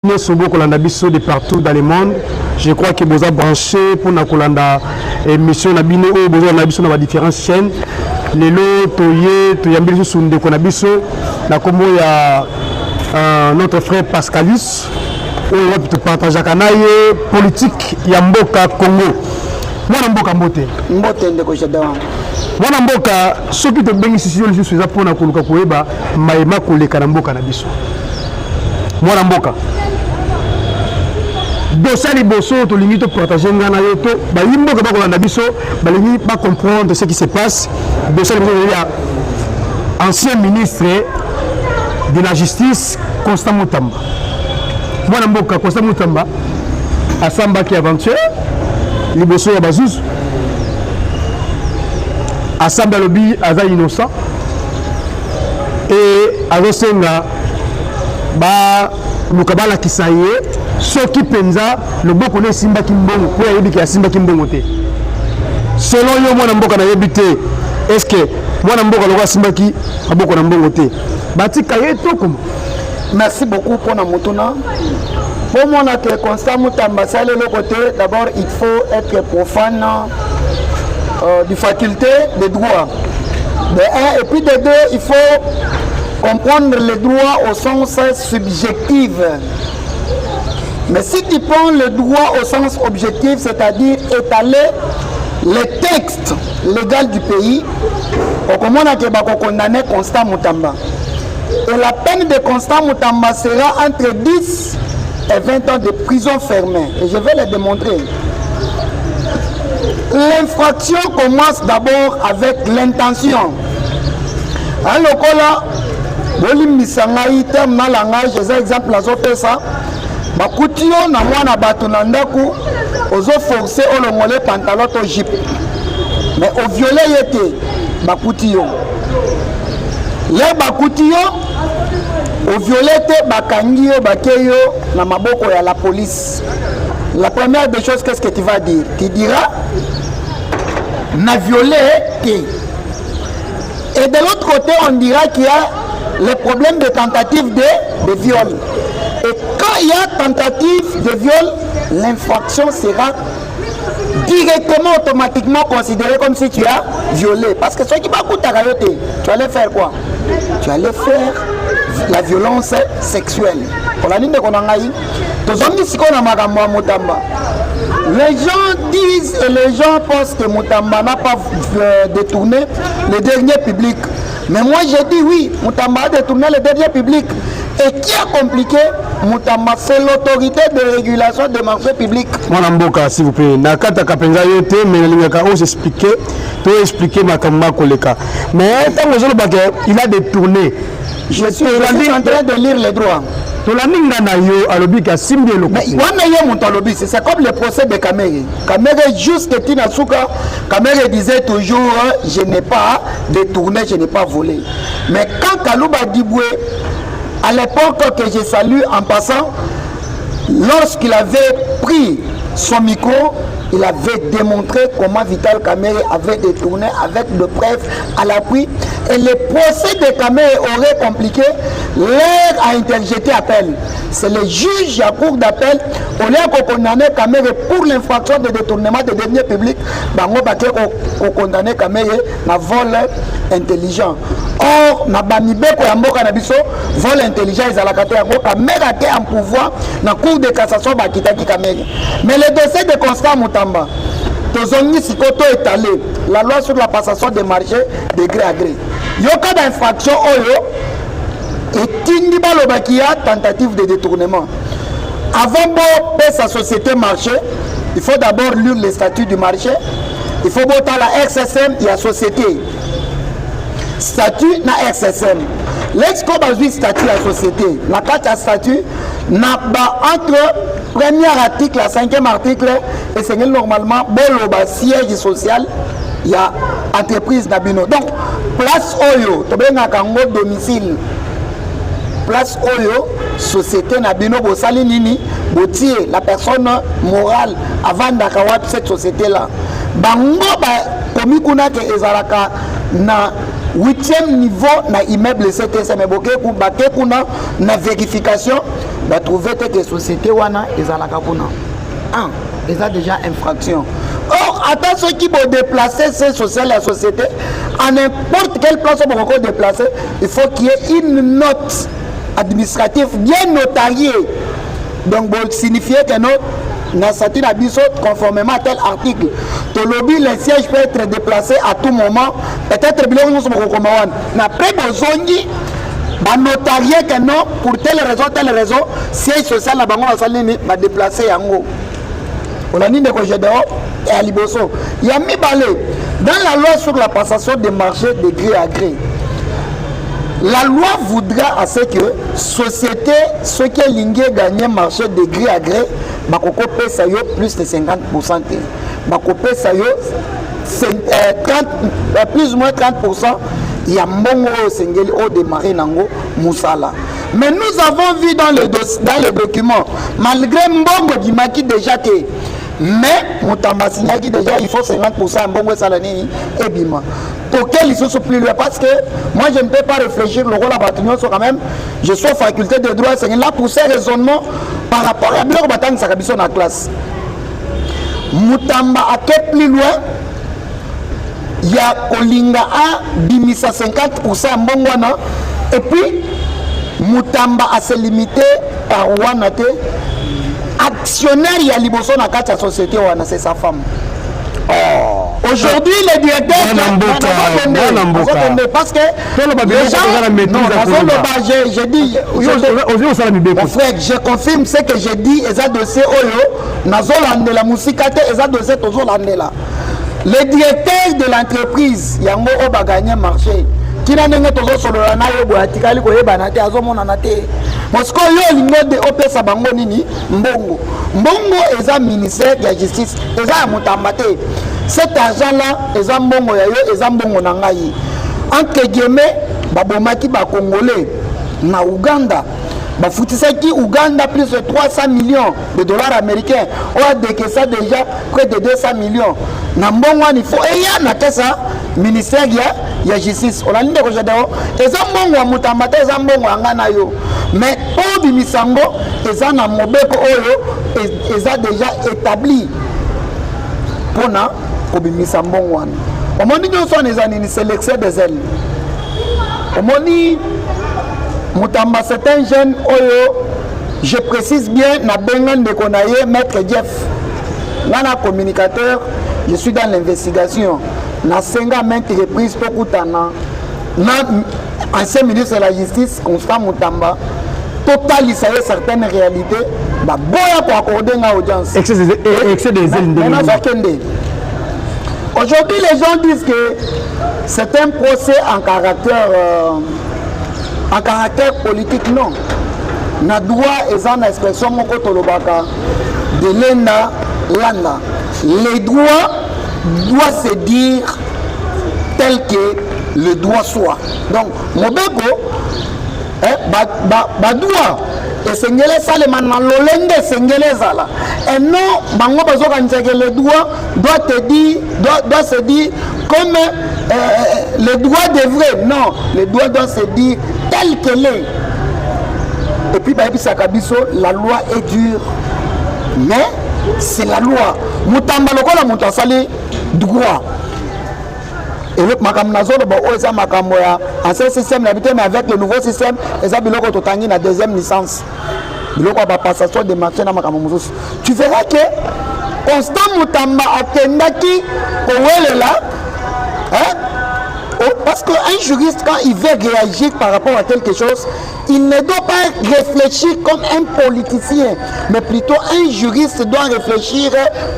Nous sommes de partout dans le monde. Je crois que vous avez branché pour nous émission sur différentes chaînes. Les lots, notre frère Pascalis, on va partager la politique Yamboka Congo. Moi, Mboka Mbote. Mbote ndeko jadawa. Moi, Mboka, ce qui te bénéficie le juste pour na kuluka koeba, maema koleka na mboka na biso. Moi, Mboka. Dosa les bosso, to limite partager ngana yoto, ba yimbo ka ba na biso, ba lingi pas comprendre ce qui se passe. Dosa les ancien ministre de la justice Constant Mutamba. Moi, Mboka Constant Mutamba, Asamba qui aventure. Liboso ya bazuzu Asamba lobi aza innocent et azosenga ba lukabala kisaye soki penza loboko ne simba kimbongo ko yebi ki simba kimbongo te selon yo mwana mboka na yebite est-ce que mwana mboka lokwa simba ki aboko na mbongo te batika yeto comme merci beaucoup pour na mutuna. Pour mon Constant Mutamba, le côté, d'abord il faut être profane du faculté de droit. De un, et puis de deux, il faut comprendre les droits au sens subjectif. Mais si tu prends le droit au sens objectif, c'est-à-dire étaler les textes légaux du pays, on condamner Constant Mutamba. Et la peine de Constant Mutamba sera entre 10 et 20 ans de prison fermée. Et je vais le démontrer. L'infraction commence d'abord avec l'intention. Alors là, bolim misangai terme na langage, j'ai exemple la zote ça. Bakutio na mwana batu na ndaku, ozo forcer olongole pantalon to jupe. Mais au violet yete bakutio. Les bakutio au violette, bakangio, bakeyo, na maboko ya la police. La première des choses, qu'est-ce que tu vas dire? Tu diras, na violé, et de l'autre côté, on dira qu'il y a le problème de tentative de viol. Et quand il y a tentative de viol, l'infraction sera directement, automatiquement considérée comme si tu as violé. Parce que ce qui va coûter à tu allais faire quoi? Tu allais faire la violence sexuelle. Les gens disent et les gens pensent que Mutamba n'a pas détourné le dernier public. Mais moi j'ai dit oui, Mutamba a détourné le dernier public. Et qui a compliqué Mutamba? C'est l'autorité de régulation des marchés publics. Mon Mboka, s'il vous plaît, Nakata Kapenza yote, mais expliquer Makamba Koleka. Mais tant que il a détourné. Je suis en train de lire les droits. C'est comme le procès de Kamere. Kamere, juste que Tinasuka, Kamere disait toujours je n'ai pas détourné, je n'ai pas volé. Mais quand Kalouba Diboué, à l'époque que je salue en passant, lorsqu'il avait pris son micro, il avait démontré comment Vital Kamere avait détourné avec de preuves à l'appui. Et le procès de Kamere aurait compliqué. L'air a interjeté appel. C'est le juge à cour d'appel. On a condamné Kamere pour l'infraction de détournement de deniers publics. On a condamné Kamere à vol intelligent. Or, na banibeko ya mboka na biso vol intelligent ezalaka te yango Kamere ate en pouvoir na cour de cassation bakitaki Kamere. Mais le dossier de Constant Mutamba, tozongi sikoto étalé la loi sur la passation des marchés de gré à gré. Yoka d'infraction oyo et tindi balobaki ya tentative de détournement. Avant de payer sa société marché, il faut d'abord lire les statuts du marché. Il faut botter la RCSM et la société. Statut na RCSM. L'exco bazui statut la société. La carte à statut n'a pas entre premier article à 5e article et c'est normalement boloba siège social. Il y a entreprise Nabino. Donc place Oyo, tobenga kango domicile. Place Oyo, société Nabino Bosali Nini, Botier, la personne morale avant d'akawat cette société là. Bango ba komikuna ke ezalaka na 8e niveau na immeuble CTC mais boke kuna na vérification va trouver que société wana ezalaka kuna. Un, ils ont déjà infraction. Or, attends ceux qui vont déplacer ces sociétés, la société, à n'importe quelle place on peut déplacer, il faut qu'il y ait une note administrative bien notariée. Donc, pour signifier que notre Nassati Nabiso, conformément à tel article, le lobby, le siège peut être déplacé à tout moment. Peut-être que nous sommes recommandés. Après, besoin de notarier que non, pour telle raison, siège social, la banque va déplacer en haut. On a dit que j'ai dehors et à Liboso. Il y a mis balai dans la loi sur la passation des marchés de gré à gré. La loi voudra à ce que société, ceux qui ont gagné marché de gré à gré, paye ça plus de 50%. Paye ça plus ou moins 30%. Il y a mbongo sengeli au démarrer nango musala. Mais nous avons vu dans les documents, malgré mbongo du maquis déjà que mais Moutamba signaki déjà il faut 50% mbongo salani et bima. Auquel ils sont plus loin parce que moi je ne peux pas réfléchir le rôle à bâtiment quand même. Je suis faculté de droit, c'est là pour ces raisonnements par rapport à bloc bâtiment sakabiso dans la classe. Moutamba a été plus loin. Il y a Kolinga a bimisa 50% mbongwana et puis Moutamba a se limité par Wanate actionnaire il y a liboso na kati ya société wana c'est sa femme. Aujourd'hui les directeurs parce que les gens j'ai dit je confirme ce que j'ai dit eza dossier oyo nazolande la musikate eza dossier tozolande la. Le directeur de l'entreprise yango o ba gagner marché kina ndenge tozo solola na yo boatikali ko yebana te azomona na te mosko yo lingo de opesa bango nini mbongo eza ministère de la justice eza Moutamba te cet argent là eza mbongo ya yo eza mbongo na ngai entre guillemets babomaki ba congolais na Uganda bafutisaki Uganda plus de 300 millions de dollars américains on a décaissé déjà près de 200 millions na mbongo il faut eya na kesa ministère ya justice on a dit que j'adore eza mbongo ya Moutamba te eza mbongo anga na yo mais pour bimisango eza na mobeko oyo eza déjà établi pona ko bimisa mbongo wana omoni nyonso eza nini c'est l'excès des ailes omoni Moutamba c'est un jeune oyo je précise bien na bengan de konaye maître Jeff nana communicateur je suis dans l'investigation na senga maintes reprises pour koutana na ancien ministre de la justice Constant Moutamba total certaines réalités ba boya pour accorder une audience excès des ailes. Aujourd'hui les gens disent que c'est un procès en caractère politique. Non na droit et en expression moko tolobaka de l'enda landa les droits doivent se dire tel que le droit soit. Donc mobeko badua esengele salema na lolenge esengele zala et non bango bazokanisa que le droit doit se dire comme le droit devrait. Non, le droit doit se dire tel que l'est. Et puis la loi est dure mais c'est la loi. Moutamba lokola mutu asali droit et le makam nazolo ba oza makambo ya ancien système d'habiter mais avec le nouveau système eza biloko totangi na deuxième licence biloko ba passation de marché na makambo mususu tu verras que Constant Moutamba akendaki kowelela parce qu'un juriste quand il veut réagir par rapport à quelque chose il ne doit pas réfléchir comme un politicien mais plutôt un juriste doit réfléchir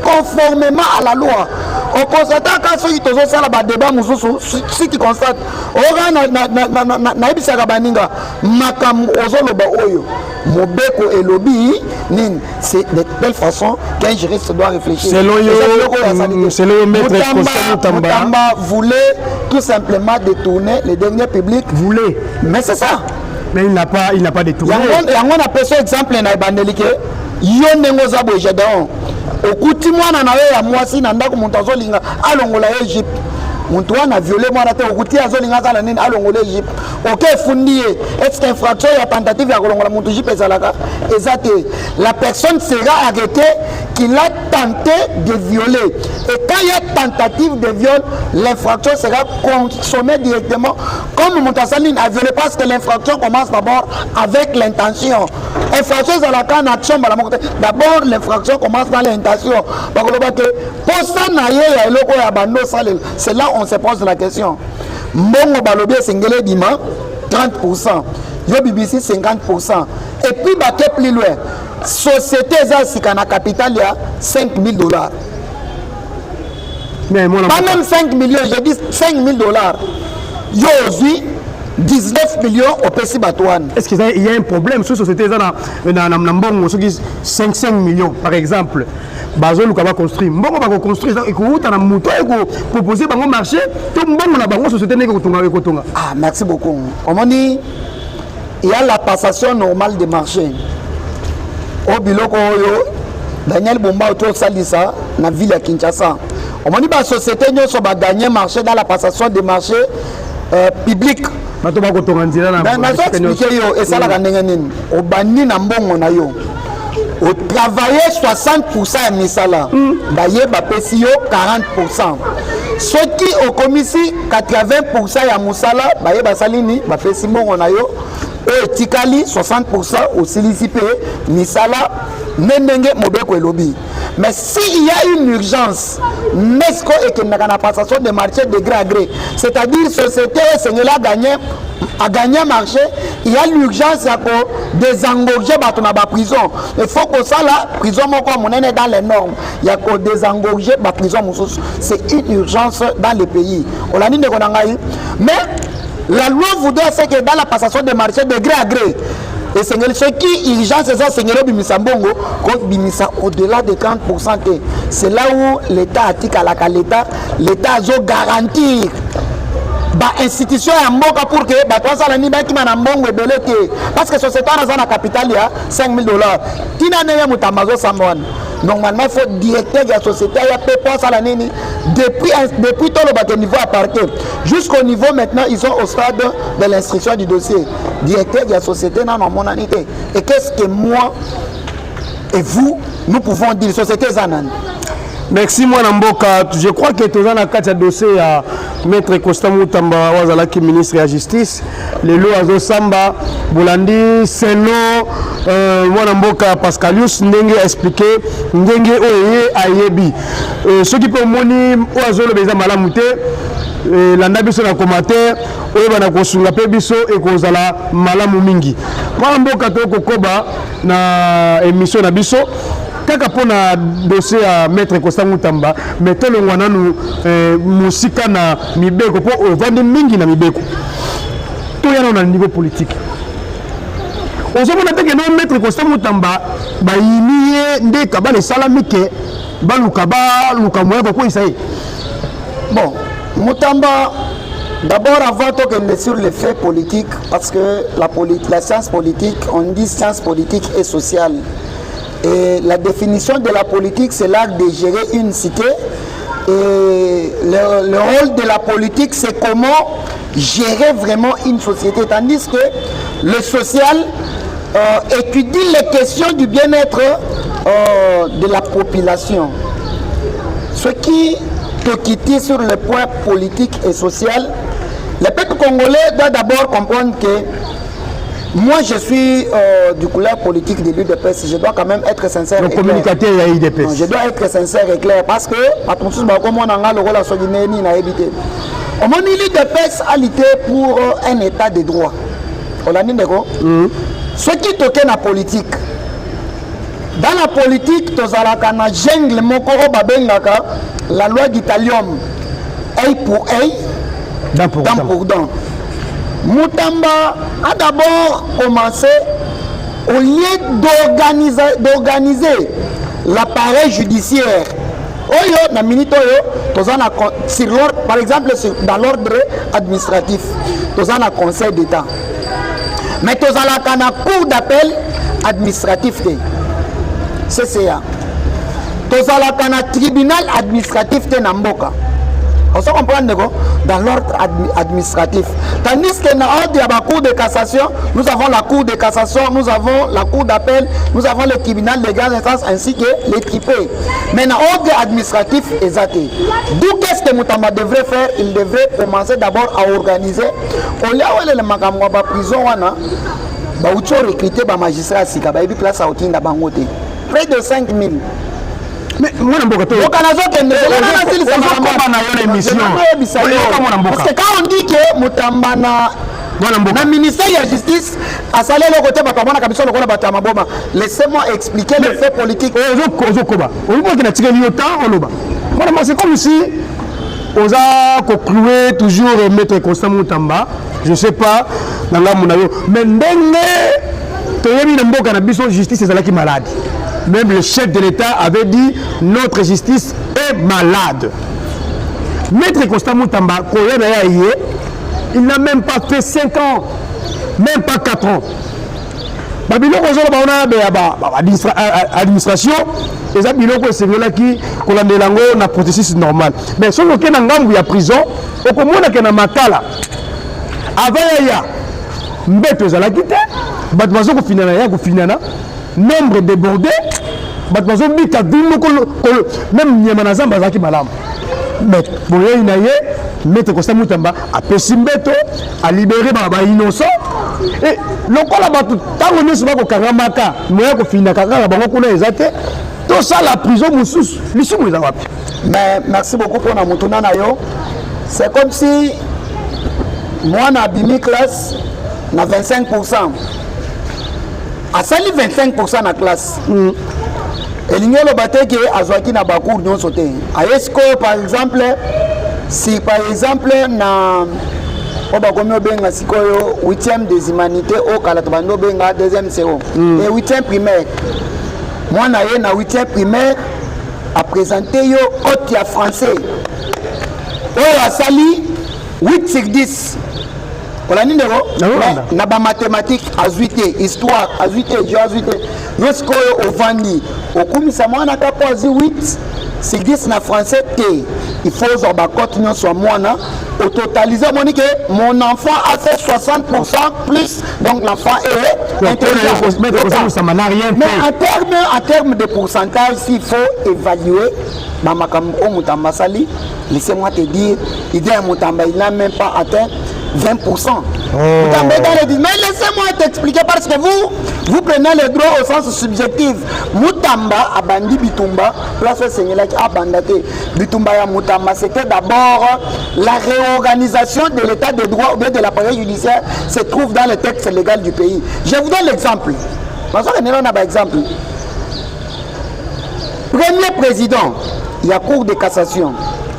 conformément à la loi. On constate quand ceux qui ont ça là débat si tu constates na ebisaka baninga makam ozoloba oyo mobeko et lobby c'est de telle façon qu'un juriste doit réfléchir. Selon maître Moutamba voulait tout simplement détourner les derniers publics. Voulait. Mais c'est ça. Mais il n'a pas détourné. On appelle ça exemple na bandelike yo nengo zabo jedon okuti mwana na yo ya mwasi na ndako montazo linga alongola Egypte muntu wana violé mwana te okutia azolinga zala nini alongole jipe ok fundi est-ce infraction ya tentative ya kolongola muntu jipe ezalaka ezate la personne sera arrêtée qu'il a tenté de violer et quand il y a tentative de viol l'infraction sera consommée directement comme Montasaline a violé parce que l'infraction commence d'abord avec l'intention infraction ezalaka en action d'abord l'infraction commence dans l'intention c'est là on se pose la question mbongo balobi esengeli dima 30%, yo BBC 50%. Et puis baké plus loin, société ça na capital il y a $5,000. Mais pas même 5 millions, je dis $5,000. Yo aussi 19 millions au PC Batouane. Est-ce qu'il y a un problème sur société ça na 5 millions par exemple? Bazo luka va construire. Mbongo va construire ça et ko uta na muto et ko proposer bango marché, to mbongo na bango société ne ko tonga. Ah, merci beaucoup. On dit il y a la passation normale des marchés. Au biloko yo Daniel Bomba autour salisa na ville à Kinshasa. On dit ba société nyo so ba gagner marché dans la passation des marchés publics. Bato ba ko tonga nzela na. Dans ça expliquer yo et ça la ndenge nini. O bani na mbongo na yo. Au travailler 60% à Misala, d'ailleurs, Bapesio 40%. Ceux qui ont commis 80% à Moussala, d'ailleurs, Basalini, Bapesimo, on a eu, et Tikali 60% au Silicipé, Misala, Nenenge, Mobeko et Lobby. Mais s'il y a une urgence, Nesco et qu'il n'y a pas passation de marché de gré à gré, c'est-à-dire société, c'est là gagné. À gagner marché, il y a l'urgence à désengorger la prison. Il faut que ça la prison on est dans les normes. Il y a que désengorger la prison. C'est une urgence dans le pays. On a dit mais la loi voudrait que dans la passation des marchés de gré à gré, et ce qui urgence c'est ça, c'est Bimisa Mbongo, Bimisa au-delà de 30%. C'est là où l'État a l'État a garantir. Ba institution ya mboka pour que ba toi ça la ni ba ki mana mbongo ebelete parce que société na na capital ya $5,000 tina ne ya mutambazo samone normalement il faut directeur de la société ya pepo ça la nini depuis tout le niveau à partir jusqu'au niveau maintenant ils sont au stade de l'instruction du dossier directeur de la société na mon anité et qu'est-ce que moi et vous nous pouvons dire société zanan. Merci moi Namboka. Je crois que tu as un cas de dossier à Maître Costa Moutamba, qui ministre de la Justice. Les lois Azo Samba, Bolandi, Seno, moi Namboka Pascalius, Ndenge expliqué, Ndenge Oye Ayebi. Ceux qui peuvent moni Oazo le Béza Malamouté, landa biso na commentaire, Oye Bana Kosunga Pebiso et Kozala Malamu Mingi. Moi Namboka Toko Koba na émission na biso. Kaka pona dossier à Maître Costa Moutamba mais tolo ngwana nu musika na mibeko po ovandi mingi na mibeko to yana na niveau politique ozomona teke no Maître Costa Moutamba ba yimiye ndeka ba le salamike ba luka moya ko isaïe. Bon, Moutamba d'abord avant de sur les faits politiques parce que la science politique on dit science politique et sociale. Et la définition de la politique, c'est l'art de gérer une cité. Et le rôle de la politique, c'est comment gérer vraiment une société. Tandis que le social étudie les questions du bien-être de la population. Ce qui te quitte sur le point politique et social, le peuple congolais doit d'abord comprendre que moi, je suis du couleur politique de l'UDPS. Je dois quand même être sincère. Le communicateur de l'UDPS. Je dois être sincère et clair parce que, attention, comme on a le rôle à Sodineni, n'a évité. On m'a dit l'UDPS a lutté pour un état de droit. On l'a dit, d'accord? Ce qui toque la politique. Dans la politique, tu as la jungle, la loi d'Italium, œil pour œil, dent pour dent. Moutamba a d'abord commencé au lieu d'organiser l'appareil judiciaire. Par exemple, dans l'ordre administratif, tu as un conseil d'État. Mais tu as un cour d'appel administratif. CCA. Tu as un tribunal administratif de Namboka. On se comprend dans l'ordre administratif. Tandis que dans la Cour de cassation, nous avons la Cour de cassation, nous avons la Cour d'appel, nous avons le tribunal de grande instance ainsi que les tripés. Mais dans l'ordre administratif, d'où qu'est-ce que Moutamba devrait faire? Il devrait commencer d'abord à organiser. On l'a où le makamwa ba prison wana ba ucho recruter ba magistrat sika ba ibi place à otinda bangote. Près de 5000. Mais moi parce que quand on dit que Moutamba na ministère de la justice a salé le côté laissez-moi expliquer les faits politiques. C'est comme si on a conclué toujours Maître Constant Moutamba, je ne sais pas dans la monayo mais la justice est qui malade. Même le chef de l'État avait dit notre justice est malade. Maître Constant Moutamba, il n'a même pas fait 5 ans, même pas 4 ans. Administration, les abiloko c'est là qui na processus normal. Mais si on est en ya prison, au commun que na makala. Avant ya mbeto za la quitté, batmazo ko finana nombre débordé, batmazo bita même nyamana zamba za ki malam. Mais boye inaye Maître Constant Moutamba a pesimbeto a libéré baba innocent et lokola batu tango nyoso bako karamaka moya ko fina kaka bango kuna ezate tout ça la prison mususu lisumu eza wapi. Mais merci beaucoup pour na mutuna na yo. C'est comme si moi na bimi classe na 25%. A sali 25% na classe. Et l'ignolo bateke azwaki na bakour nyonso te. A esko par exemple si par exemple na obakomi obenga sikoyo 8e des humanités au kalatobando benga 2e CO et 8e primaire moi na ye na 8e primaire a présenté yo hôte ya français oyo asali 8 sur 10 olani ndeko na ba mathématique azuite histoire azuite géoazuite yo sikoyo ovandi okumisa mwana kapo azi 8 c'est 10 na français T. Il faut que soit moi au totalisé mon enfant a fait 60% plus donc l'enfant est intelligent. Mais en termes de pourcentage, s'il faut évaluer Moutamba Sali, laissez-moi te dire, il n'a même pas atteint 20%. Mais laissez-moi t'expliquer parce que vous prenez le droit au sens subjectif. Moutamba a bandi Bitumba, place Seigneur a bandaté. Bitumba ya Moutamba, c'était d'abord la réorganisation de l'état de droit ou bien de l'appareil judiciaire se trouve dans le texte légal du pays. Je vous donne l'exemple. Premier président, il y a Cour de cassation.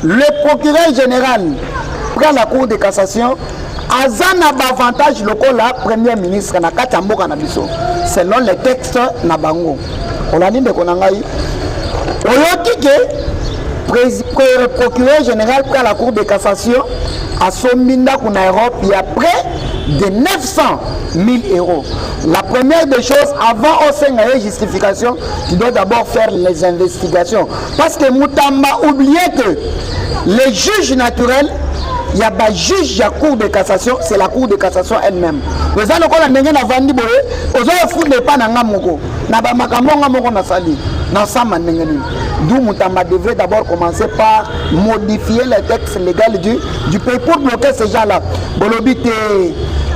Le procureur général prend la Cour de cassation. Azana avantage local la premier ministre na katamboka na biso selon les textes na bango olani de konangai oyoki que procureur général prend la Cour de cassation à Sominda kuna Europe il y a près de 900 000 €. La première des choses, avant au sein de justification, tu dois d'abord faire les investigations parce que Moutamba oubliait que les juges naturels il y a un juge de la Cour de cassation, c'est la Cour de cassation elle-même. Vous allez encore la dengue na vandi boye, vous allez foutre pas na ngamoko, na ba makambo ngamoko na sali, na sama dengue ni. D'où Moutamba devrait d'abord commencer par modifier les textes légaux du pays pour bloquer ces gens-là. Bolobite,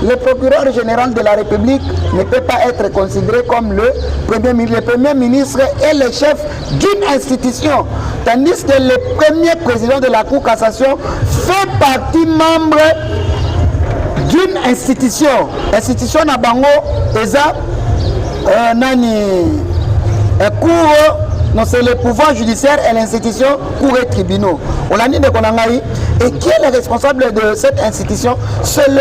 le procureur général de la République ne peut pas être considéré comme le premier ministre. Le premier ministre est le chef d'une institution, tandis que le premier président de la Cour de cassation fait partie membre d'une institution. Institution na bango eza nani cour. Non, c'est le pouvoir judiciaire et l'institution cour et tribunaux. On a dit de Konangaï. Et qui est le responsable de cette institution? C'est le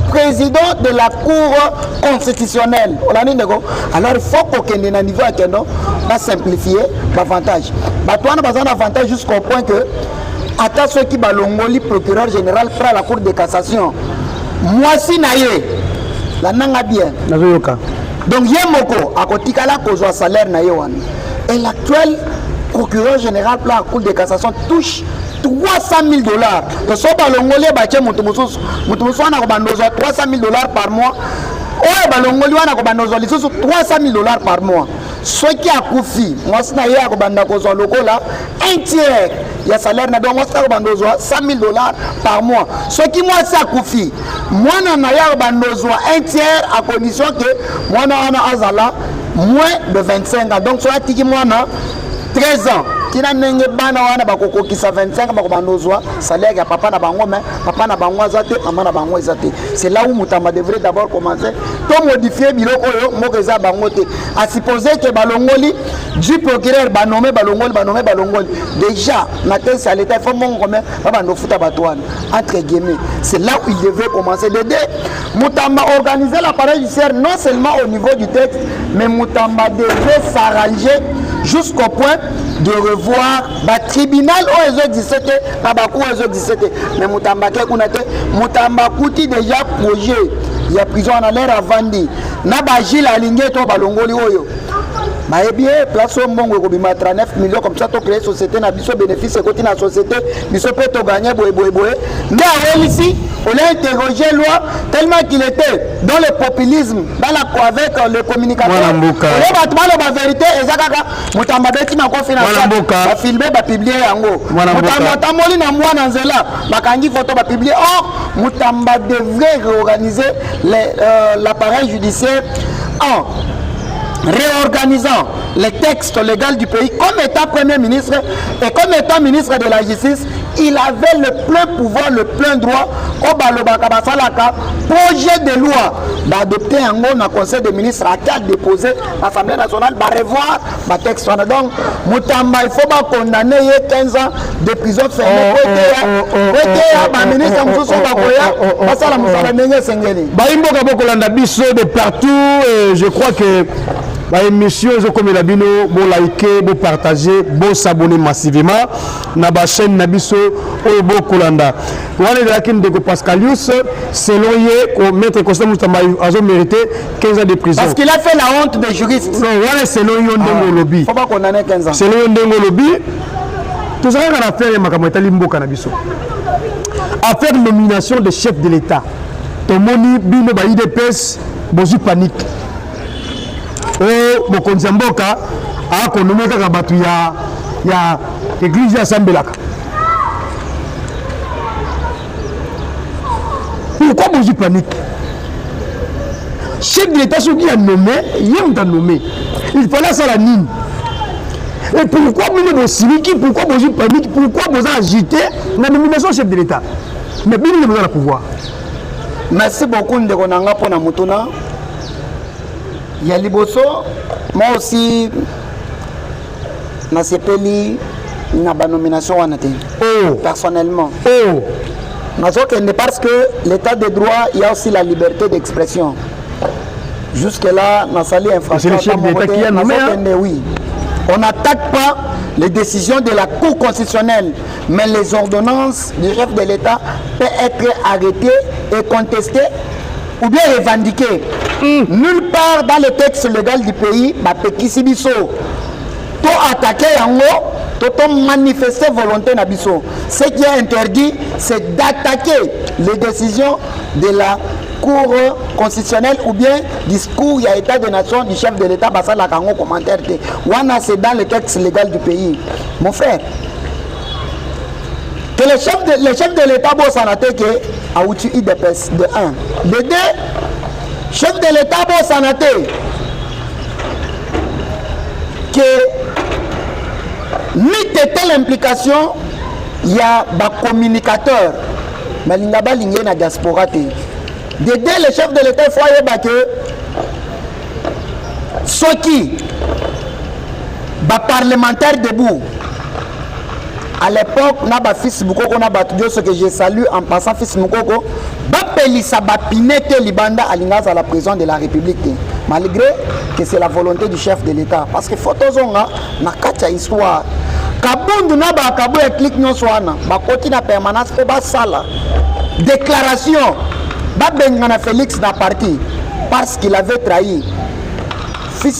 président de la Cour constitutionnelle. On a dit de Konangaï. Alors il faut qu'au niveau à Kendo, va simplifier l'avantage. On a besoin d'avantage jusqu'au point que, à ceux qui balongoli, procureur général prend la Cour de cassation. Moi si naïe, la nanga bien. Donc yemoko, à côté de la cause salaire naïe. Et l'actuel procureur général pour la Cour de cassation touche $300 000. To so balongoli bache mutu mususu wana ko bandozo $300 000 par mois. Oyo balongoli wana ko bandozo lisusu $300 000 par mois. Soki akufi, mwasi na ye ko banda ko zo lokola un tiers ya salaire na donc mwasi ko bandozo $100 000 par mois. Soki mwasi akufi, mwana na ya ko bandozo un tiers à condition que mwana wana azala moins de 25 ans. Donc soit tiki mwana 13 ans. Tina nenge bana wana bakoko kisa 25 bako bandozwa salaire ya papa na bango mais papa na bango azate maman na bango azate. C'est là où Mutamba devrait d'abord commencer to modifier biloko yo mokeza bango te. À supposer que balongoli du procureur banomé balongoli déjà na tête à l'état faut mon comme bando futa batouane entre guillemets. C'est là où il devait commencer de Mutamba organiser l'appareil judiciaire non seulement au niveau du texte mais Mutamba devait s'arranger jusqu'au point de revoir le tribunal au 17 mais Mutamba kuti déjà projet il y a prison en l'air à Vandi na bajil alingue to balongoli oyo bien place au mbongo ko bima 39 millions comme ça to créer société na biso bénéfice côté na société biso peut to gagner boy mais ici on a interrogé loi tellement qu'il était dans le populisme avec le communicateur la vérité ezakaka Mutamba beti na confiance ba filmer ba publier yango Mutamba tamoli na mwana nzela bakangi photo ba publier Mutamba devrait réorganiser l'appareil judiciaire en réorganisant les textes légaux du pays comme étant premier ministre et comme étant ministre de la justice. Il avait le plein pouvoir, le plein droit au balobaka basalaka projet de loi d'adopter un mot dans le conseil des ministres à cas déposé l'Assemblée nationale va revoir le texte. Donc Mutamba il faut pas condamner 15 ans de prison fermée ministre de partout. Je crois que l'émission comme la bino bon liker, bon partager, bon s'abonner massivement na ba chaîne Nabiso au bon Kolanda. Wale de la kin de Pascalius selon ye maître Constant Mutamba a mérité 15 ans de prison. Parce qu'il a fait la honte des juristes. Non, voilà selon yo ndongo lobby. Faut pas condamner 15 ans. Selon yo ndongo lobby. Tout ça on a fait makamata limboka na biso. Affaire nomination de chef de l'État. Tomoni bino ba IDPS bozu panique. Oh, mokonzi mboka a konomé kaka batu ya église ya Sambelaka. Pourquoi vous panique? Chef de l'État qui a nommé, il a nommé. Il fallait ça la nine. Et pourquoi vous civique, pourquoi vous panique, pourquoi vous agitez la nomination chef de l'État? Mais bien vous avez le pouvoir. Merci beaucoup de Ronanga pour Namutuna. Il y a Liboso, moi aussi, je n'ai pas de nomination personnellement. Parce que l'état de droit, il y a aussi la liberté d'expression. Jusque-là, on a sali infraction. C'est le chef d'État qui a nommé. Oui. On n'attaque pas les décisions de la Cour constitutionnelle, mais les ordonnances du chef de l'État peuvent être arrêtées et contestées ou bien revendiquées. Nulle part dans le texte légal du pays, Pekisi Biso, to attaquer yango, to manifester volonté na biso. Ce qui est interdit, c'est d'attaquer les décisions de la Cour constitutionnelle ou bien discours, il y a état de nation du chef de l'État, basa la kango commentaire. Wana c'est dans le texte légal du pays. Mon frère, que le chef de l'État bosanate que a outil IDPS de 1. De 2, chef de l'État bosanate que ni telle implication, il y a des communicateurs, mais il n'y a pas de diaspora. De 2, le chef de l'État il faut que ceux qui parlementaires debout. À l'époque, on a un fils Moukoko, on a battu ce que je salue en passant fils Moukoko. Bapelisa Bapinete Libanda à la prison de la République. Malgré que c'est la volonté du chef de l'État. Parce que Photozonga n'a qu'à histoire. Kabundu n'a pas Kabou et clic non soana. Bakoti na permanence pour Basala. Déclaration. Babengana Félix n'a parti parce qu'il avait trahi. Fils